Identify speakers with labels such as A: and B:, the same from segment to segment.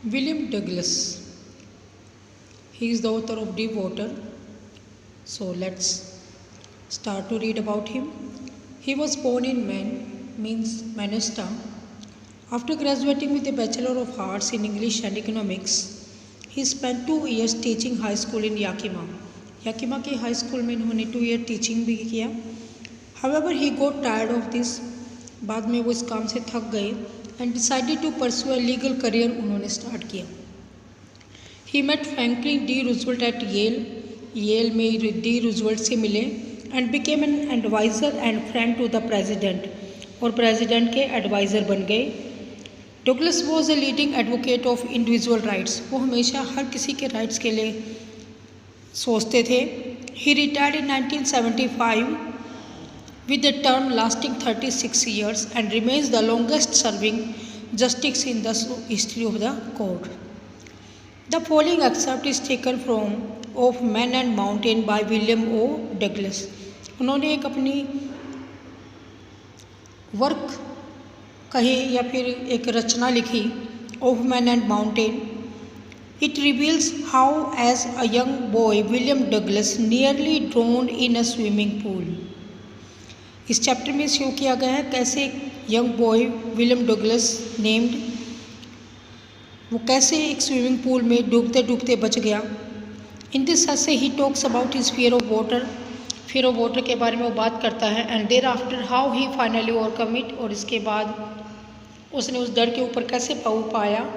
A: William Douglas. He is the author of Deep Water. So let's start to read about him. He was born in Manchester. After graduating with a Bachelor of Arts in English and Economics, he spent 2 years teaching high school in Yakima. Yakima के high school में इन्होंने 2 year teaching भी किया. However, he got tired of this. बाद में वो इस काम से थक गए and decided to pursue a legal career उन्होंने स्टार्ट किया. He met Franklin D. Roosevelt at Yale. Yale में D. Roosevelt से मिले and became an advisor and friend to the president. और प्रेसिडेंट के एडवाइज़र बन गए. Douglas was a leading advocate of individual rights. वो हमेशा हर किसी के राइट्स के लिए सोचते थे. ही retired in 1975 with a term lasting 36 years and remains the longest serving justice in the history of the court. The following excerpt is taken from Of Man and Mountain by William O. Douglas. उन्होंने एक अपनी work कहे या फिर एक रचना लिखी of man and mountain. It reveals how as a young boy William Douglas nearly drowned in a swimming pool. इस चैप्टर में शो किया गया है कैसे young boy William Douglas named वो कैसे एक स्विमिंग पूल में डूबते डूबते बच गया. In this essay he talks about his fear of water. Fear of water के बारे में वो बात करता है. And thereafter how he finally overcome it. और इसके बाद उसने उस डर के ऊपर कैसे काबू पाया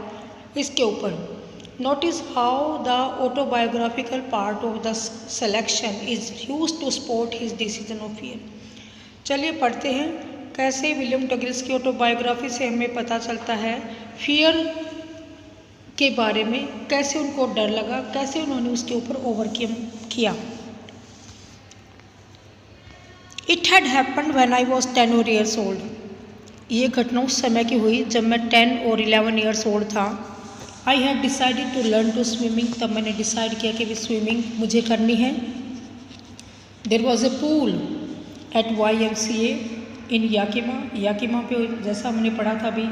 A: इसके ऊपर. Notice how the autobiographical part of the selection is used to support his decision of fear. चलिए पढ़ते हैं कैसे विलियम डगलस की ऑटोबायोग्राफी से हमें पता चलता है फियर के बारे में, कैसे उनको डर लगा, कैसे उन्होंने उसके ऊपर ओवरकम किया. It had happened when I was 10 years old. ये घटना उस समय की हुई जब मैं 10 और 11 years old था. I had decided to learn to swimming. तब मैंने डिसाइड किया कि भी स्विमिंग मुझे करनी है. There was a pool at YMCA in Yakima. Yakima पे जैसा हमने पढ़ा था अभी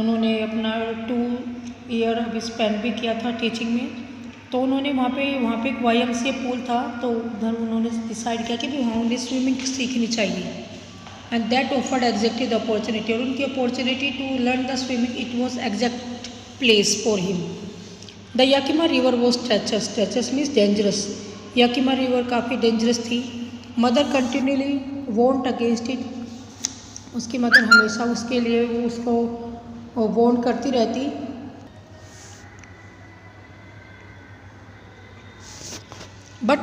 A: उन्होंने अपना 2 year अभी स्पेंड भी किया था टीचिंग में. तो उन्होंने वहाँ पे एक YMCA पूल था. तो उधर उन्होंने डिसाइड किया कि भी हाँ उन्हें स्विमिंग सीखनी चाहिए. And that offered exactly the opportunity. और उनकी opportunity to learn the swimming it was exact place for him. The Yakima river was treacherous. Treacherous means dangerous. Yakima river काफ़ी डेंजरस थी. Mother continuously warned against it. उसकी mother हमेशा उसके लिए वो उसको वॉन्ट करती रहती. But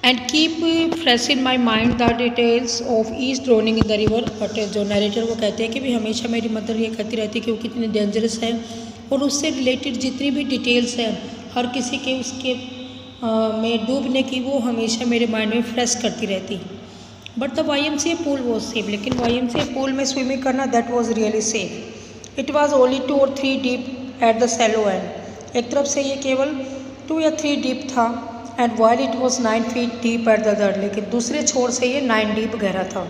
A: and keep fresh in my mind the details of each drowning in the river. But जो नरेटर वो कहते हैं कि भी हमेशा मेरी मदर ये कहती रहती कि वो कितनी डेंजरस है और उससे रिलेटेड जितनी भी डिटेल्स हैं हर किसी के उसके में डूबने की वो हमेशा मेरे माइंड में फ्रेश करती रहती. But the YMCA pool was safe. लेकिन YMCA पूल में स्विमिंग करना that was really safe. It was only 2 or 3 deep at the shallow end. एक तरफ से ये केवल 2 या 3 डीप था. And while it was 9 feet deep at the other. लेकिन दूसरे छोर से ये 9 डीप गहरा था.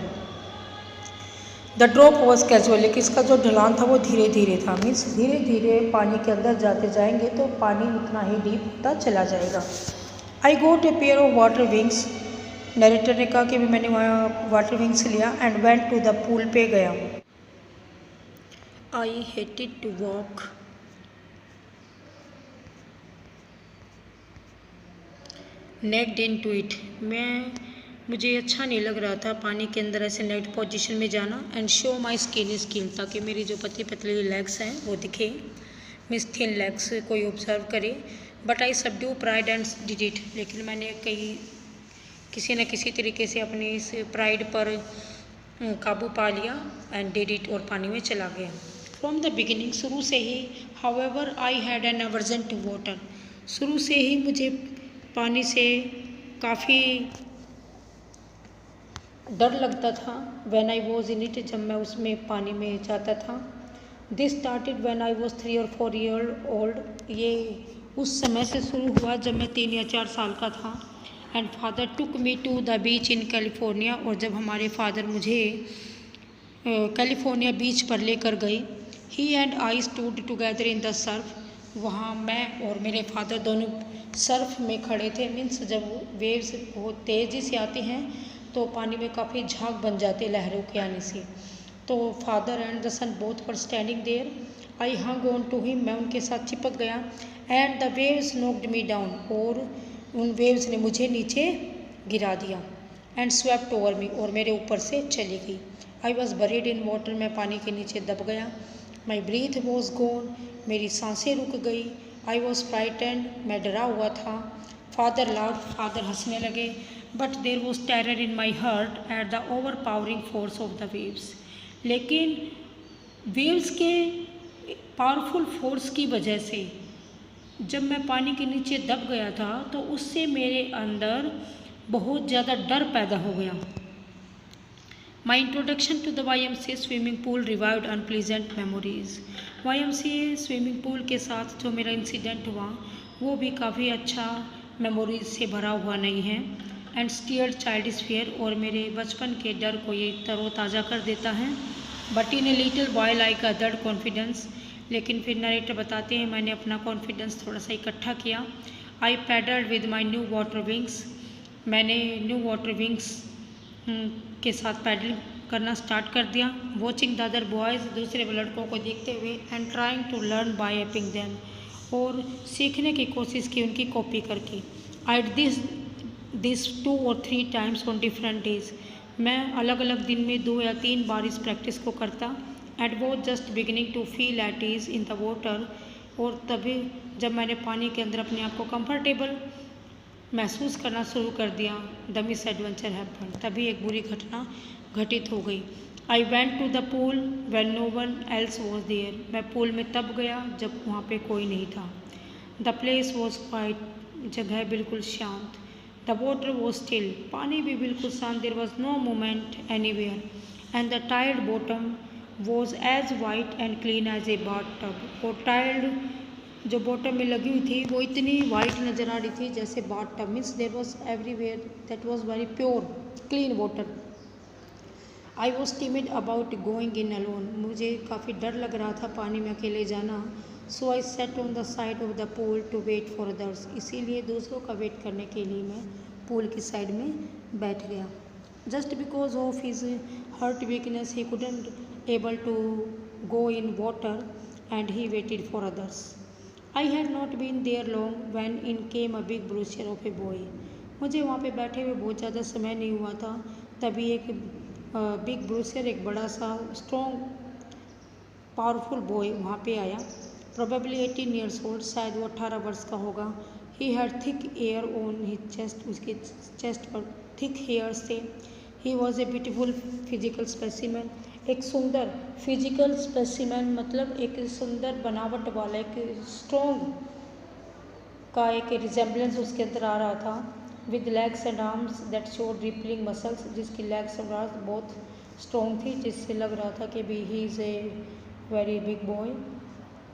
A: The drop was casual. लेकिन इसका जो ढलान था वो धीरे धीरे था. मीन्स धीरे धीरे पानी के अंदर जाते जाएंगे तो पानी उतना ही डीप होता चला जाएगा. I got a pair of water wings. Narrator ने कहा कि भी मैंने वहाँ वाटर विंग्स लिया. And went to the pool पे गया. I hated to walk. Naked into it. मुझे अच्छा नहीं लग रहा था पानी के अंदर ऐसे नेक्ड पोजीशन में जाना. एंड शो माई स्किन ताकि मेरी जो पतली पतली लेग्स हैं वो दिखे. मिस थिन लेग्स कोई ऑब्जर्व करे. But I subdue pride and did it. लेकिन मैंने किसी न किसी तरीके से अपनी इस प्राइड पर काबू पा लिया. And did it. और पानी में चला गया. फ्रॉम द बिगिनिंग शुरू से ही however I had an aversion to water. शुरू से ही मुझे पानी से काफ़ी डर लगता था. When I was in it. जब मैं उसमें पानी में जाता था. This started when I was 3 or 4 years old. ये उस समय से शुरू हुआ जब मैं 3 या 4 साल का था. And father took me to the beach in California. और जब हमारे फादर मुझे कैलिफोर्निया बीच पर लेकर गए. He and I stood together in the surf. वहाँ मैं और मेरे फादर दोनों सर्फ में खड़े थे। मीन्स जब वेव्स बहुत तेज़ी से आती हैं तो पानी में काफ़ी झाग बन जाते लहरों के आने से। तो father and the son both were standing there. I hung on to him, मैं उनके साथ चिपक गया। And the waves knocked me down, और उन वेव्स ने मुझे नीचे गिरा दिया। एंड स्वेप्ट ओवर मी, और मेरे ऊपर से चली गई। I was buried in water, मैं पानी के नीचे दब गया। माई ब्रीथ वॉज गॉन, मेरी सांसें रुक गई। आई वॉज फ्राइटेंड, मैं डरा हुआ था। फादर लाउड, फादर हंसने लगे। But there was terror in my heart at the over powering force of the waves. लेकिन वेव्स के पावरफुल फोर्स की वजह से जब मैं पानी के नीचे दब गया था तो उससे मेरे अंदर बहुत ज़्यादा डर पैदा हो गया। My introduction to the YMCA swimming pool revived unpleasant memories. YMCA swimming pool के साथ जो मेरा इंसिडेंट हुआ वो भी काफ़ी अच्छा मेमोरीज से भरा हुआ नहीं है। एंड स्टीयर्ड चाइल्डिश फियर, और मेरे बचपन के डर को ये तरोताज़ा कर देता है। But in a little boy like अदर्ड कॉन्फिडेंस, लेकिन फिर नरेटर बताते हैं मैंने अपना कॉन्फिडेंस थोड़ा सा इकट्ठा किया। I paddled with my new water wings, मैंने न्यू वाटर विंग्स के साथ पैडल करना स्टार्ट कर दिया। वॉचिंग द अदर बॉयज़, दूसरे लड़कों को देखते हुए। And trying to learn by aping them, और सीखने की कोशिश की उनकी कॉपी करके। I this 2 or 3 times on different days, मैं अलग अलग दिन में 2 या 3 बार इस प्रैक्टिस को करता। It was just beginning to feel at ease in the water, और तभी जब मैंने पानी के अंदर अपने आप को कंफर्टेबल महसूस करना शुरू कर दिया, द मिस एडवेंचर हैपेंड, तभी एक बुरी घटना घटित हो गई। I went to the pool when no one else was there, मैं पूल में तब गया जब वहाँ पे कोई नहीं था। द प्लेस वॉज क्वाइट, जगह बिल्कुल शांत। द वाटर वॉज स्टिल, पानी भी बिल्कुल शांत। There was no movement anywhere. And the tiled bottom was as white and clean as a bath tub, और टाइल्ड जो बॉटम में लगी हुई थी वो इतनी वाइट नज़र आ रही थी जैसे bath tub. Means there was everywhere that was very pure clean water. I was timid about going in alone, मुझे काफ़ी डर लग रहा था पानी में अकेले जाना। So I sat on the side of the pool to wait for others, इसीलिए दूसरों का वेट करने के लिए मैं पूल की साइड में बैठ गया। Just because of his hurt weakness he couldn't able to go in water and he waited for others. I had not been there long when in came a big bruiser of a boy, मुझे वहाँ पे बैठे हुए बहुत ज़्यादा समय नहीं हुआ था, तभी एक बिग ब्रूचर, एक बड़ा सा स्ट्रॉन्ग पावरफुल बॉय वहाँ पे आया। प्रोबेबली 18 ईयर्स ओल्ड, शायद वो 18 वर्ष का होगा। He had thick air on his chest, उसके चेस्ट पर थिक हेयर्स थे। He was a beautiful physical specimen, एक सुंदर फिजिकल स्पेसिमेन मतलब एक सुंदर बनावट वाला, एक स्ट्रॉन्ग का एक रिजेम्बलेंस उसके अंदर आ रहा था। With legs and arms that showed rippling muscles, जिसकी लेग्स और आर्म्स बहुत स्ट्रॉन्ग थी, जिससे लग रहा था कि भी he is a very big boy.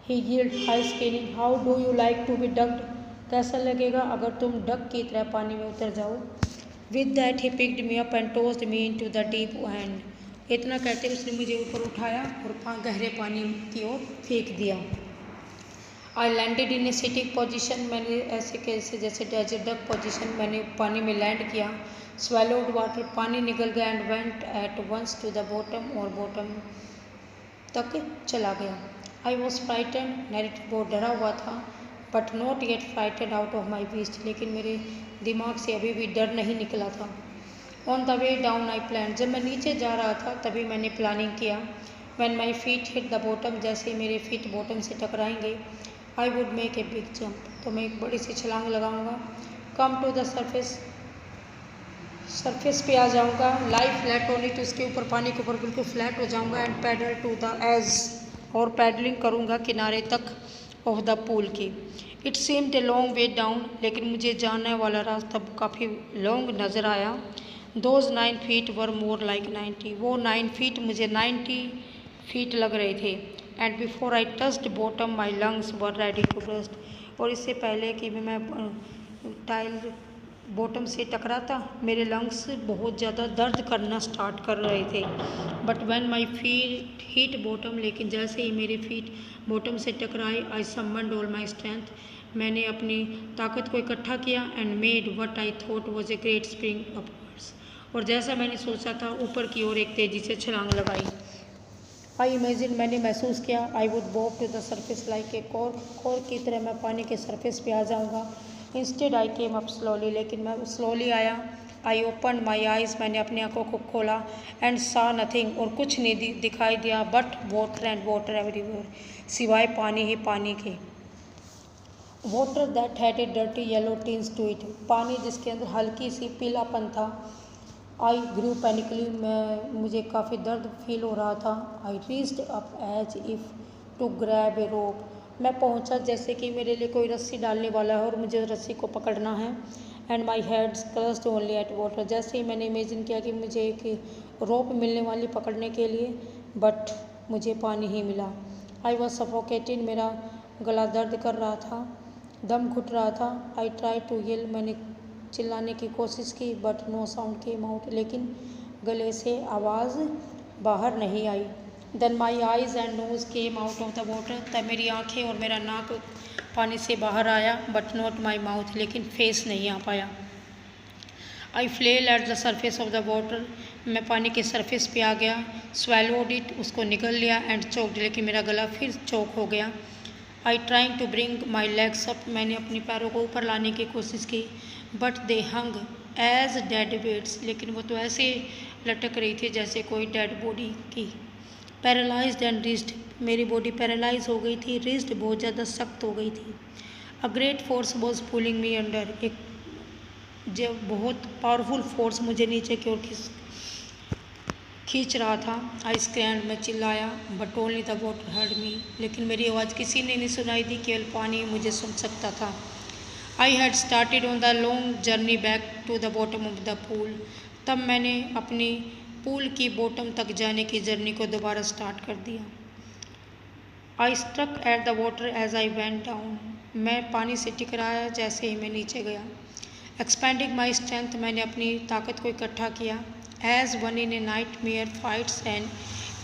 A: He yelled hi scaling, how do you like to be ducked, कैसा लगेगा अगर तुम डक की तरह पानी में उतर जाओ। With that he picked me up and tossed me into the deep and, इतना कहते उसने मुझे ऊपर उठाया और गहरे पानी की ओर फेंक दिया। I landed in A sitting position, मैंने ऐसे कैसे जैसे एज डक पोजिशन मैंने पानी में लैंड किया। स्वेलोड वाटर, पानी निकल गया। And went at once to the bottom, और बॉटम तक चला गया। आई वॉज फ्राइटेंड, नैरेटिव बहुत डरा हुआ था। But not yet frightened out of my beast, लेकिन मेरे दिमाग से अभी भी डर नहीं निकला था। On the way down I plan, जब मैं नीचे जा रहा था तभी मैंने प्लानिंग किया। When my feet hit the bottom, जैसे मेरे फीट बॉटम से टकराएंगे, I would make a big jump, तो मैं एक बड़ी सी छलांग लगाऊंगा। Come to the surface, surface पे आ जाऊंगा। लाई फ्लैट ऑन इट, उसके ऊपर पानी के ऊपर बिल्कुल फ्लैट हो जाऊंगा। And paddle to the edge, और पैडलिंग करूंगा किनारे तक ऑफ द पूल की। It seemed a long way down, लेकिन मुझे जाने वाला रास्ता काफ़ी लॉन्ग नज़र आया। Those 9 feet were more like 90, वो 9 फीट मुझे 90 फीट लग रहे थे। And before I touched bottom my lungs were ready to burst, और इससे पहले कि मैं टाइल बॉटम से टकराता मेरे लंग्स बहुत ज़्यादा दर्द करना स्टार्ट कर रहे थे। But when my feet hit bottom, लेकिन जैसे ही मेरे फीट बॉटम से टकराए, आई समन्ड ऑल माई स्ट्रेंथ, मैंने अपनी ताकत को इकट्ठा किया and made what I thought was a great spring upwards, और जैसा मैंने सोचा था ऊपर की ओर एक तेज़ी से छलांग लगाई। आई इमेजिन, मैंने महसूस किया, I would bob to the surface like a cork की तरह मैं पानी के सरफेस पे आ जाऊंगा। Instead I came up slowly, लेकिन मैं स्लोली आया। आई ओपन माई आइज़, मैंने अपनी आंखों को खोला एंड सा नथिंग, और कुछ नहीं दिखाई दिया but water and water everywhere, सिवाय पानी ही पानी के। Water that had a dirty yellow tinge to it, पानी जिसके अंदर हल्की सी पीलापन था। आई ग्रू पैनिकली, मुझे काफ़ी दर्द फील हो रहा था। I reached up as if to grab a rope, मैं पहुंचा जैसे कि मेरे लिए कोई रस्सी डालने वाला है और मुझे रस्सी को पकड़ना है। And my hands clutched only at water, जैसे ही मैंने इमेजिन किया कि मुझे एक रोप मिलने वाली पकड़ने के लिए, बट मुझे पानी ही मिला। आई वॉज सफोकेटेड, मेरा गला दर्द कर रहा था, दम घुट रहा था। आई ट्राई टू येल, मैंने चिल्लाने की कोशिश की but no sound came out, लेकिन गले से आवाज़ बाहर नहीं आई। Then my eyes and nose came out of the water, तब मेरी आँखें और मेरा नाक पानी से बाहर आया, बट नॉट माई माउथ, लेकिन फेस नहीं आ पाया। I flailed at the surface of the water, मैं पानी के सरफेस पे आ गया। स्वेलोड इट, उसको निगल लिया। एंड चोक्ड, लेकिन मेरा गला फिर चोक हो गया। I trying to bring my legs up, मैंने अपनी पैरों को ऊपर लाने की कोशिश की, but they hung as dead weights, लेकिन वो तो ऐसे लटक रही थी जैसे कोई डेड बॉडी की। पैरालाइज्ड एंड रिस्ट, मेरी बॉडी पैरालाइज हो गई थी, रिस्ट बहुत ज़्यादा सख्त हो गई थी। A great force was pulling me under, एक जो बहुत पावरफुल फोर्स मुझे नीचे की ओर खींच रहा था। आई स्क्रैम्ड, मैं चिल्लाया, but only the water heard me, लेकिन मेरी आवाज़ किसी ने नहीं सुनाई दी, केवल पानी मुझे सुन सकता था। I had started on the long journey back to the bottom of the pool, तब मैंने अपनी पूल की बॉटम तक जाने की जर्नी को दोबारा स्टार्ट कर दिया। I struck at the water as I went down, मैं पानी से टकराया जैसे ही मैं नीचे गया। एक्सपेंडिंग माई स्ट्रेंथ, मैंने अपनी ताकत को इकट्ठा किया। As one in a nightmare fights an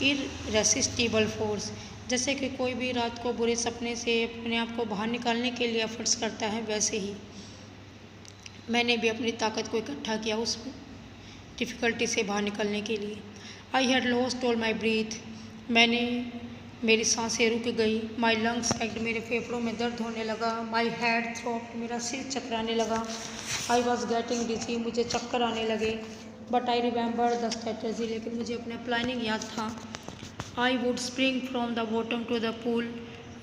A: irresistible force, जैसे कि कोई भी रात को बुरे सपने से अपने आप को बाहर निकालने के लिए एफर्ट्स करता है, वैसे ही मैंने भी अपनी ताकत को इकट्ठा किया उस डिफ़िकल्टी से बाहर निकलने के लिए। I had lost all my breath, मेरी सांसें रुक गई। माई लंग्स एक्ट, मेरे फेफड़ों में दर्द होने लगा। माई हेड थ्रोट, मेरा सिर चकराने लगा। आई वॉज गेटिंग डिजी, मुझे चक्कर आने लगे। But I remember the strategy, लेकिन मुझे अपना प्लानिंग याद था। I would spring from the bottom to the pool,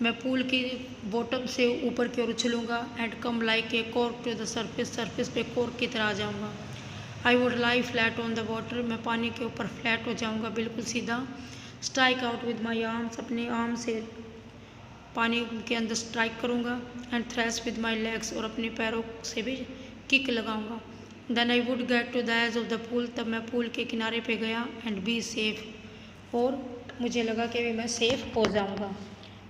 A: मैं पूल की बॉटम से ऊपर की ओर उछलूँगा। And come like a cork to the surface, surface पे कॉर्क की तरह आ जाऊँगा। I would lie flat on the water, मैं पानी के ऊपर फ्लैट हो जाऊँगा, बिल्कुल सीधा। Strike out with my arms, अपने आर्म से पानी के अंदर स्ट्राइक करूँगा। And thrash with my legs, और अपने पैरों से भी किक लगाऊँगा। Then I would get to the edge of the pool, तब मैं पूल के किनारे पे गया। एंड बी सेफ, और मुझे लगा कि मैं सेफ हो जाऊँगा।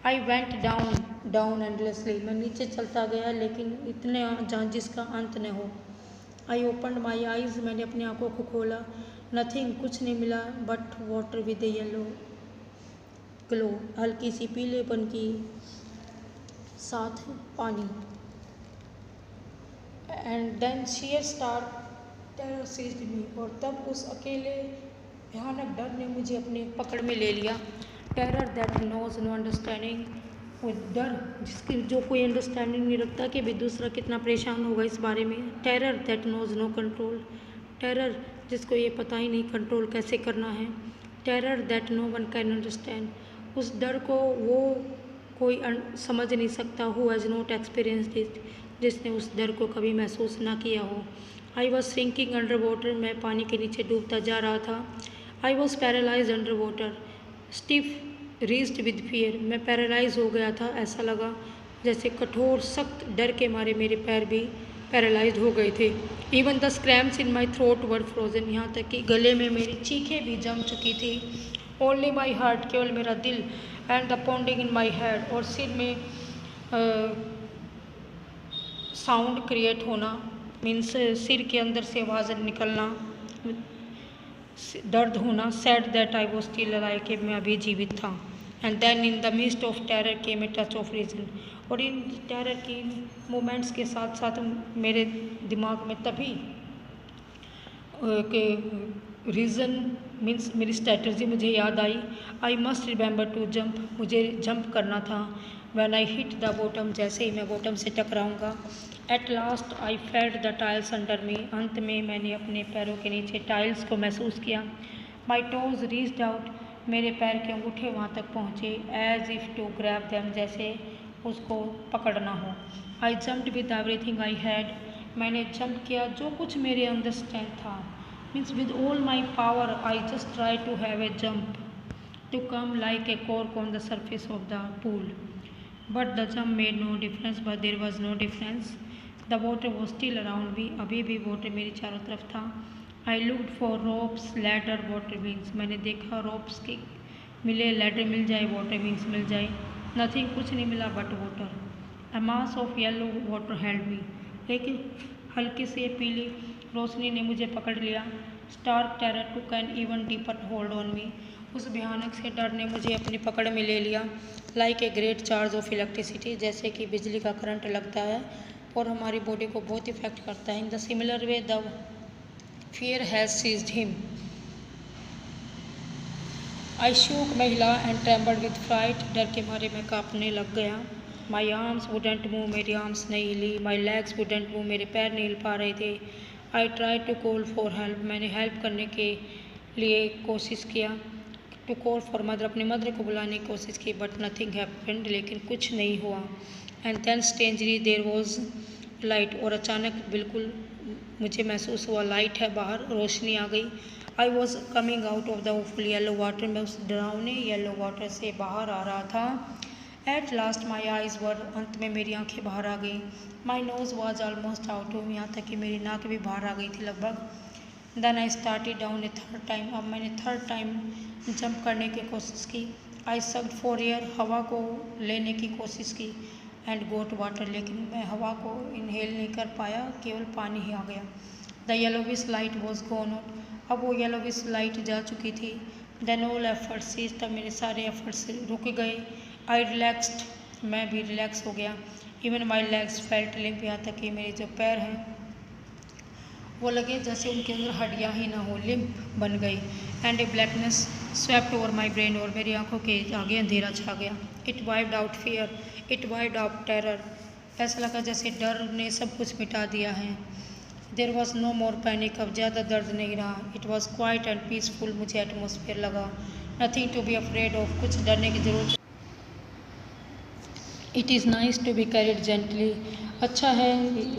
A: आई वेंट डाउन डाउन एंडलेसली, मैं नीचे चलता गया, लेकिन इतने जहाँ जिसका अंत न हो। आई ओपन माई आइज़, मैंने अपनी आंखों को खोला। नथिंग, कुछ नहीं मिला but water with a yellow glow, हल्की सी पीलेपन की साथ पानी। And then sheer stark terror seized me, और तब उस अकेले भयानक डर ने मुझे अपने पकड़ में ले लिया। Terror that knows no understanding, वो डर जिसकी जो कोई अंडरस्टैंडिंग नहीं रखता कि भाई दूसरा कितना परेशान होगा इस बारे में। Terror that knows no control, terror जिसको ये पता ही नहीं कंट्रोल कैसे करना है। Terror that no one can understand, उस डर को वो कोई समझ नहीं सकता। Who has not experienced it, जिसने उस डर को कभी महसूस ना किया हो। I was sinking under water, मैं पानी के नीचे डूबता जा रहा था। I was paralyse under water, stiff rigid with fear, मैं पैरालाइज हो गया था। ऐसा लगा जैसे कठोर सख्त डर के मारे मेरे पैर भी पैरालाइज हो गए थे। Even the screams in my throat were frozen, यहाँ तक कि गले में मेरी चीखें भी जम चुकी थी। ओनली माई हार्ट, केवल मेरा दिल। And the pounding in my head, और सिर में साउंड क्रिएट होना मीन्स सिर के अंदर से आवाज़ निकलना, दर्द होना। Sad that I was still alive, कि मैं अभी जीवित था। And then in the mist of terror came a touch of reason, और इन टेरर की मोमेंट्स के साथ साथ मेरे दिमाग में तभी के रीज़न मीन्स मेरी स्ट्रैटेजी मुझे याद आई। I must remember to jump, मुझे जंप करना था। When I hit the bottom, जैसे ही मैं बॉटम से टकराऊंगा। At last I felt the tiles under me, अंत में मैंने अपने पैरों के नीचे टाइल्स को महसूस किया। माई टोज रीच्ड आउट, मेरे पैर के अंगूठे वहाँ तक पहुँचे। As if to grab them, जैसे उसको पकड़ना हो। I jumped with everything I had, मैंने जंप किया जो कुछ मेरे अंदर स्ट्रेंथ था। Means with all my power I just try to have a jump to come like a cork on the surface of the pool, but the jump made no difference, but there was no difference. The water was still around me, अभी भी water मेरी चारों तरफ था। I looked for ropes ladder water wings, मैंने देखा ropes के मिले, लैडर मिल जाए, वाटर विंग्स मिल जाए। नथिंग, कुछ नहीं मिला but water. A mass of yellow water held me, लेकिन हल्की सी पीली रोशनी ने मुझे पकड़ लिया। Stark terror to can even deeper hold on me, उस भयानक से डर ने मुझे अपनी पकड़ में ले लिया। Like a great charge of electricity, जैसे कि बिजली का करंट लगता है और हमारी बॉडी को बहुत इफेक्ट करता है। In the similar way the fear has seized him. I shook, मैं हिला, एंड ट्रेम्बल्ड विद फ्राइट, डर के मारे मैं कांपने लग गया। माई आर्म्स वुडेंट मूव, मेरी आर्म्स नहीं हिली। माई लेग्स वुडेंट मूव, मेरे पैर नहीं हिल पा रहे थे। I try to call for help, मैंने हेल्प करने के लिए कोशिश किया। टू कॉल फॉर मदर, अपनी मदर को बुलाने की कोशिश की, बट नथिंग हैपेंड, लेकिन कुछ नहीं हुआ। And then strangely there was light, और अचानक बिल्कुल मुझे महसूस हुआ लाइट है बाहर, रोशनी आ गई। I was coming out of the awful yellow water, मैं उस डरावने येलो वाटर से बाहर आ रहा था। At last my eyes were, अंत में मेरी आंखें बाहर आ गई। My nose was almost out of, यहाँ तक कि मेरी नाक भी बाहर आ गई थी लगभग। Then I started down a third time, अब मैंने थर्ड टाइम जंप करने की कोशिश की। आई सक्ड फॉर एयर, हवा को लेने की कोशिश की। एंड गोट वाटर, लेकिन मैं हवा को इनहेल नहीं कर पाया, केवल पानी ही आ गया। The yellowish light was gone out, अब वो येलोविश लाइट जा चुकी थी। देन ऑल एफर्ट्स सीज्ड, तब मेरे सारे एफर्ट्स रुक गए। आई रिलैक्सड, मैं भी रिलैक्स हो गया। Even my legs felt limp, यहाँ तक कि मेरे जो पैर हैं वो लगे जैसे उनके अंदर हड्डियाँ ही ना हो, लिम्प बन गई। And A blackness swept over my brain, और मेरी आंखों के आगे अंधेरा छा गया। It wiped out fear, it wiped out terror, ऐसा लगा जैसे डर ने सब कुछ मिटा दिया है। There was no more panic, अब ज़्यादा दर्द नहीं रहा। It was quiet and peaceful, मुझे एटमोसफियर लगा। Nothing to be afraid of, कुछ डरने की जरूरत। It is nice to be carried gently, अच्छा है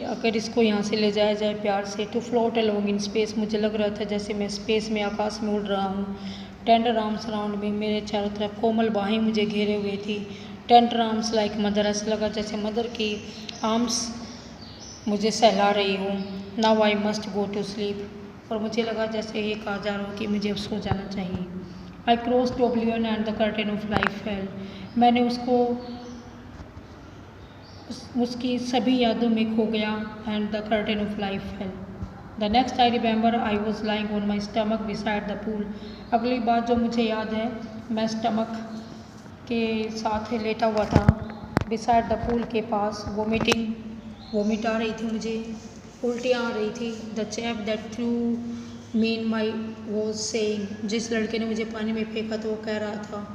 A: अगर इसको यहाँ से ले जाया जाए प्यार से। To float along in space, मुझे लग रहा था जैसे मैं स्पेस में, आकाश में उड़ रहा हूँ। टेंडर आर्म्स अराउंड में, मेरे चारों तरफ कोमल बाहें मुझे घेरे हुए थी। टेंडर आर्म्स लाइक मदर, ऐसा लगा जैसे मदर की आर्म्स मुझे सहला रही हूँ। Now I must go to sleep, और मुझे लगा जैसे ये कहा जा रहा हो कि मुझे अब सो जाना चाहिए। I cross to oblivion and the curtain of life fell, मैंने उसकी सभी यादों में खो गया। And the curtain of life fell. The next I remember I was lying on my stomach beside the pool, अगली बात जो मुझे याद है, मैं स्टमक के साथ लेटा हुआ था बिसाइड द पूल के पास। वोमिट आ रही थी मुझे, उल्टियाँ आ रही थी। The chap that through mean my was saying, जिस लड़के ने मुझे पानी में फेंका तो वो कह रहा था,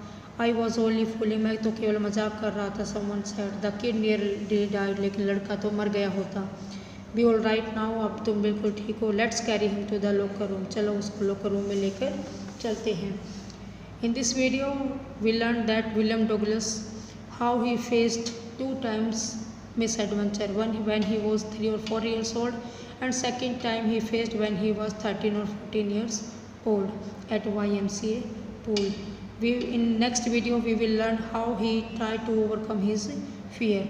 A: आई वॉज ओनली फूलिंग, मैं तो केवल मजाक कर रहा था। Someone said the kid nearly died, लेकिन लड़का तो मर गया होता। बी ऑल राइट नाउ, अब तुम बिल्कुल ठीक हो। Let's carry him to the locker room, चलो उसको लॉकर रूम में लेकर चलते हैं। In this video we learn that William Douglas how he faced 2 times misadventure, one when he was 3 or 4 years old, and second time he faced when he was 13 or 14 years old at YMCA pool. In next video we will learn how he tried to overcome his fear.